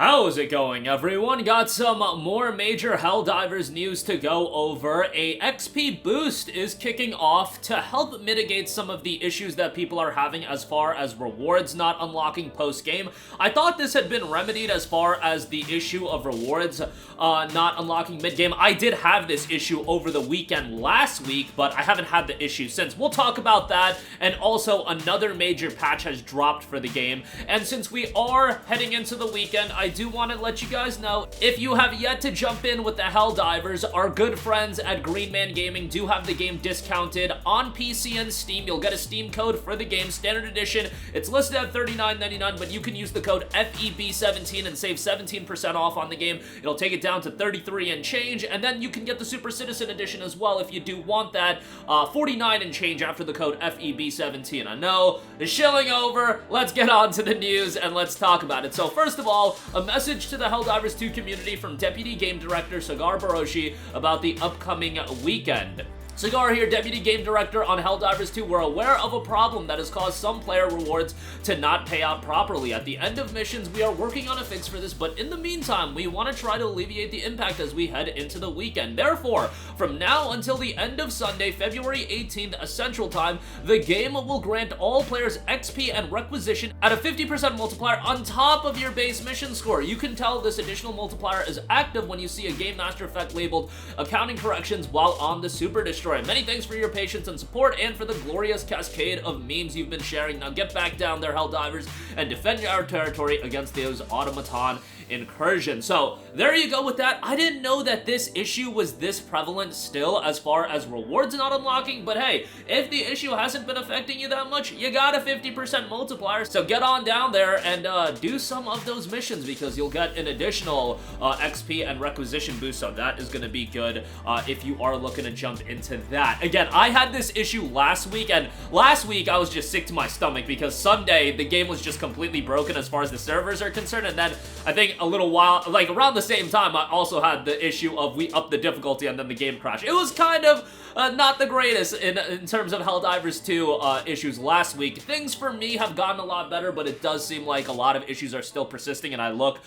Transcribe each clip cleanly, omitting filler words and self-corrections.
How's it going, everyone? Got some more major Helldivers news to go over. A XP boost is kicking off to help mitigate some of the issues that people are having as far as rewards not unlocking post-game. I thought this had been remedied as far as the issue of rewards not unlocking mid-game. I did have this issue over the weekend last week, but I haven't had the issue since. We'll talk about that, and also another major patch has dropped for the game. And since we are heading into the weekend, I do want to let you guys know, if you have yet to jump in with the Helldivers, our good friends at Green Man Gaming do have the game discounted on PC and Steam. You'll get a Steam code for the game, Standard Edition. It's listed at $39.99, but you can use the code FEB17 and save 17% off on the game. It'll take it down to $33 and change, and then you can get the Super Citizen Edition as well if you do want that. $49 and change after the code FEB17. I know, the shilling over. Let's get on to the news and let's talk about it. So first of all, a message to the Helldivers 2 community from Deputy Game Director Sagar Baroshi about the upcoming weekend. Sagar here, Deputy Game Director on Helldivers 2. We're aware of a problem that has caused some player rewards to not pay out properly. At the end of missions, we are working on a fix for this, but in the meantime, we want to try to alleviate the impact as we head into the weekend. Therefore, from now until the end of Sunday, February 18th, Central Time, the game will grant all players XP and requisition at a 50% multiplier on top of your base mission score. You can tell this additional multiplier is active when you see a Game Master effect labeled Accounting Corrections while on the Super Destroyer. Many thanks for your patience and support and for the glorious cascade of memes you've been sharing. Now get back down there, Helldivers, and defend our territory against those automaton incursions. So there you go with that. I didn't know that this issue was this prevalent still as far as rewards not unlocking, but hey, if the issue hasn't been affecting you that much, you got a 50% multiplier. So get on down there and do some of those missions because you'll get an additional XP and requisition boost. So that is going to be good if you are looking to jump into that. Again, I had this issue last week, and last week I was just sick to my stomach because Sunday the game was just completely broken as far as the servers are concerned, and then I think a little while, like around the same time, I also had the issue of we upped the difficulty and then the game crashed. It was kind of not the greatest in terms of Helldivers 2 issues last week. Things for me have gotten a lot better, but it does seem like a lot of issues are still persisting, and I look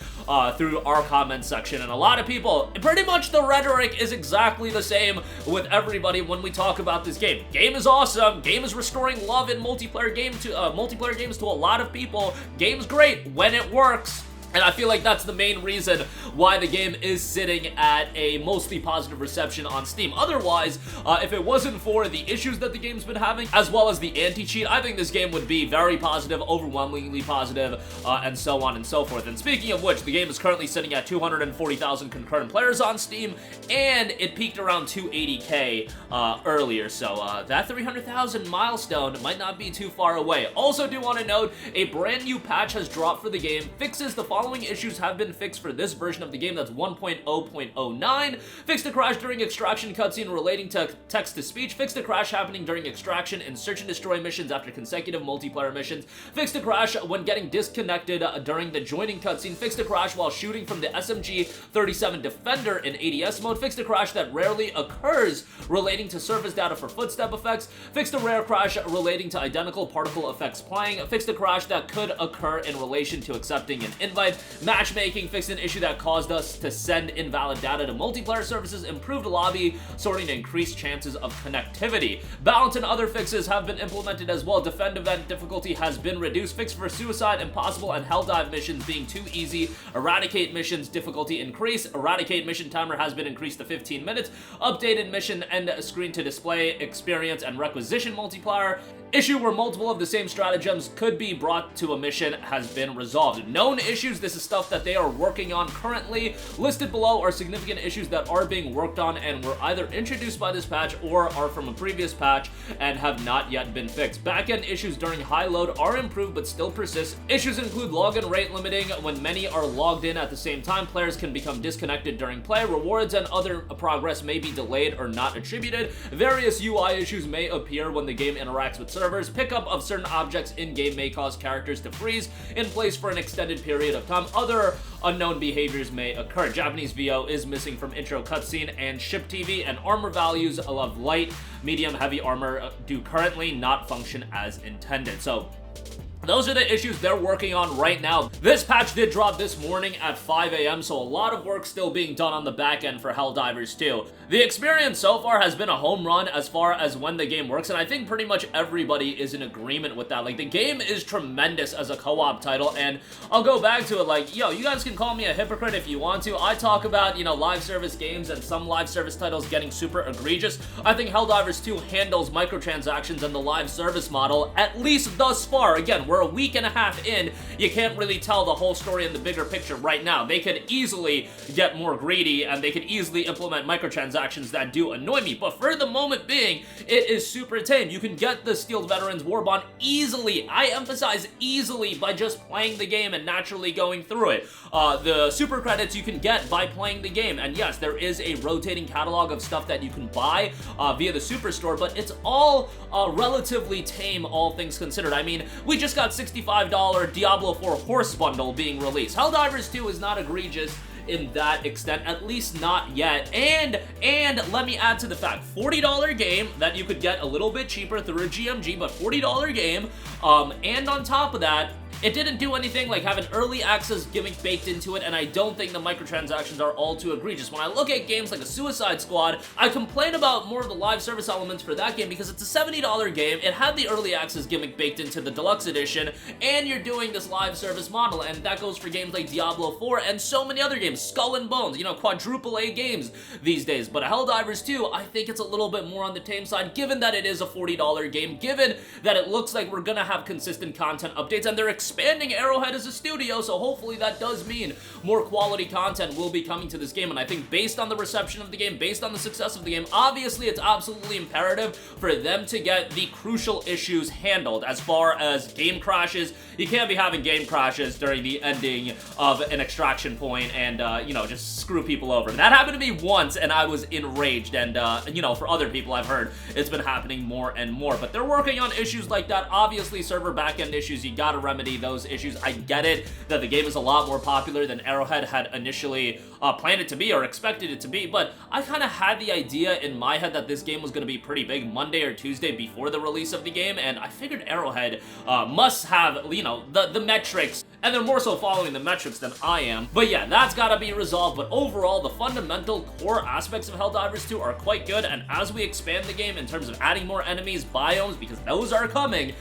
through our comment section, and a lot of people, pretty much the rhetoric is exactly the same with everybody when we talk about this game. Game is awesome. Game is restoring love in multiplayer games to a lot of people. Game's great when it works. And I feel like that's the main reason why the game is sitting at a mostly positive reception on Steam. Otherwise, if it wasn't for the issues that the game's been having, as well as the anti-cheat, I think this game would be very positive, overwhelmingly positive, and so on and so forth. And speaking of which, the game is currently sitting at 240,000 concurrent players on Steam, and it peaked around 280k earlier. So that 300,000 milestone might not be too far away. Also do want to note, a brand new patch has dropped for the game. Fixes the following issues have been fixed for this version of the game. That's 1.0.09. Fixed a crash during extraction cutscene relating to text-to-speech. Fixed a crash happening during extraction and search and destroy missions after consecutive multiplayer missions. Fixed a crash when getting disconnected during the joining cutscene. Fixed a crash while shooting from the SMG-37 Defender in ADS mode. Fixed a crash that rarely occurs relating to surface data for footstep effects. Fixed a rare crash relating to identical particle effects playing. Fixed a crash that could occur in relation to accepting an invite. Matchmaking fixed an issue that caused us to send invalid data to multiplayer services. Improved lobby sorting to increase chances of connectivity. Balance and other fixes have been implemented as well. Defend event difficulty has been reduced. Fixed for suicide, impossible, and helldive missions being too easy. Eradicate missions difficulty increase. Eradicate mission timer has been increased to 15 minutes. Updated mission end screen to display experience and requisition multiplier. Issue where multiple of the same stratagems could be brought to a mission has been resolved. Known issues, this is stuff that they are working on currently. Listed below are significant issues that are being worked on and were either introduced by this patch or are from a previous patch and have not yet been fixed. Backend issues during high load are improved but still persist. Issues include login rate limiting. When many are logged in at the same time, players can become disconnected during play. Rewards and other progress may be delayed or not attributed. Various UI issues may appear when the game interacts with servers. Pickup of certain objects in-game may cause characters to freeze in place for an extended period of time. Other unknown behaviors may occur. Japanese VO is missing from intro cutscene and ship TV, and armor values of light, medium, heavy armor do currently not function as intended. So Those are the issues they're working on right now. This patch did drop this morning at 5 a.m., so a lot of work still being done on the back end for Helldivers 2. The experience so far has been a home run as far as when the game works, and I think pretty much everybody is in agreement with that. Like, the game is tremendous as a co-op title, and I'll go back to it like, yo, you guys can call me a hypocrite if you want to. I talk about, you know, live service games and some live service titles getting super egregious. I think Helldivers 2 handles microtransactions and the live service model, at least thus far. Again, we're a week and a half in. You can't really tell the whole story in the bigger picture right now. They could easily get more greedy, and they could easily implement microtransactions that do annoy me, but for the moment being, it is super tame. You can get the Steeled Veterans War Bond easily, I emphasize easily, by just playing the game and naturally going through it. The super credits you can get by playing the game, and yes, there is a rotating catalog of stuff that you can buy via the Superstore, but it's all relatively tame, all things considered. I mean, we just got $65 Diablo 4 Horse Bundle being released. Helldivers 2 is not egregious in that extent, at least not yet. And let me add to the fact, $40 game that you could get a little bit cheaper through a GMG, but $40 game, and on top of that, it didn't do anything like have an early access gimmick baked into it, and I don't think the microtransactions are all too egregious. When I look at games like a Suicide Squad, I complain about more of the live service elements for that game because it's a $70 game, it had the early access gimmick baked into the deluxe edition, and you're doing this live service model, and that goes for games like Diablo 4 and so many other games, Skull and Bones, you know, quadruple A games these days. But Helldivers 2, I think it's a little bit more on the tame side, given that it is a $40 game, given that it looks like we're gonna have consistent content updates, and they're expanding Arrowhead as a studio, so hopefully that does mean more quality content will be coming to this game. And I think based on the reception of the game, based on the success of the game, obviously it's absolutely imperative for them to get the crucial issues handled. As far as game crashes, you can't be having game crashes during the ending of an extraction point and, you know, just screw people over. That happened to me once, and I was enraged, and, you know, for other people I've heard, it's been happening more and more. But they're working on issues like that. Obviously, server backend issues, you gotta remedy those issues. I get it that the game is a lot more popular than Arrowhead had initially planned it to be or expected it to be, but I kind of had the idea in my head that this game was going to be pretty big Monday or Tuesday before the release of the game, and I figured Arrowhead must have, you know, the metrics, and they're more so following the metrics than I am. But yeah, that's got to be resolved. But overall, the fundamental core aspects of Helldivers 2 are quite good, and as we expand the game in terms of adding more enemies, biomes, because those are coming,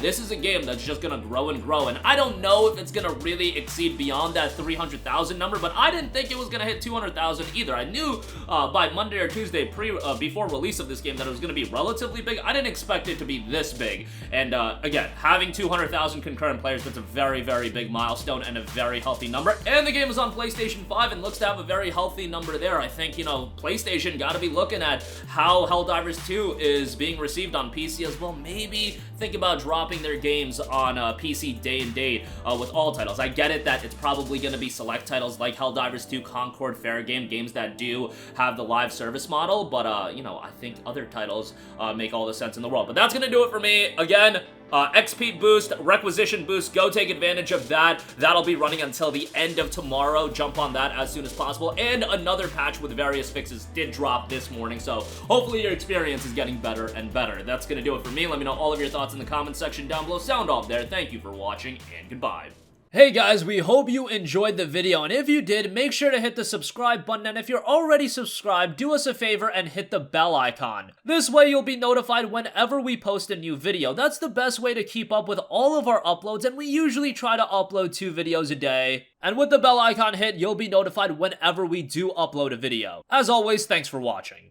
this is a game that's just going to grow and grow, and I don't know if it's going to really exceed beyond that 300,000 number, but I didn't think it was going to hit 200,000 either. I knew by Monday or Tuesday before release of this game that it was going to be relatively big. I didn't expect it to be this big, and again, having 200,000 concurrent players, that's a very, very big milestone and a very healthy number, and the game is on PlayStation 5 and looks to have a very healthy number there. I think, you know, PlayStation got to be looking at how Helldivers 2 is being received on PC as well. Maybe think about dropping their games on PC day and date with all titles. I get it that it's probably going to be select titles like Helldivers 2, Concord, Fair Game, games that do have the live service model, but, you know, I think other titles make all the sense in the world. But that's going to do it for me. Again, XP boost, requisition boost, go take advantage of that. That'll be running until the end of tomorrow. Jump on that as soon as possible. And another patch with various fixes did drop this morning, so hopefully your experience is getting better and better. That's gonna do it for me. Let me know all of your thoughts in the comments section down below. Sound off there. Thank you for watching, and goodbye. Hey guys, we hope you enjoyed the video, and if you did, make sure to hit the subscribe button, and if you're already subscribed, do us a favor and hit the bell icon. This way you'll be notified whenever we post a new video. That's the best way to keep up with all of our uploads, and we usually try to upload 2 videos a day. And with the bell icon hit, you'll be notified whenever we do upload a video. As always, thanks for watching.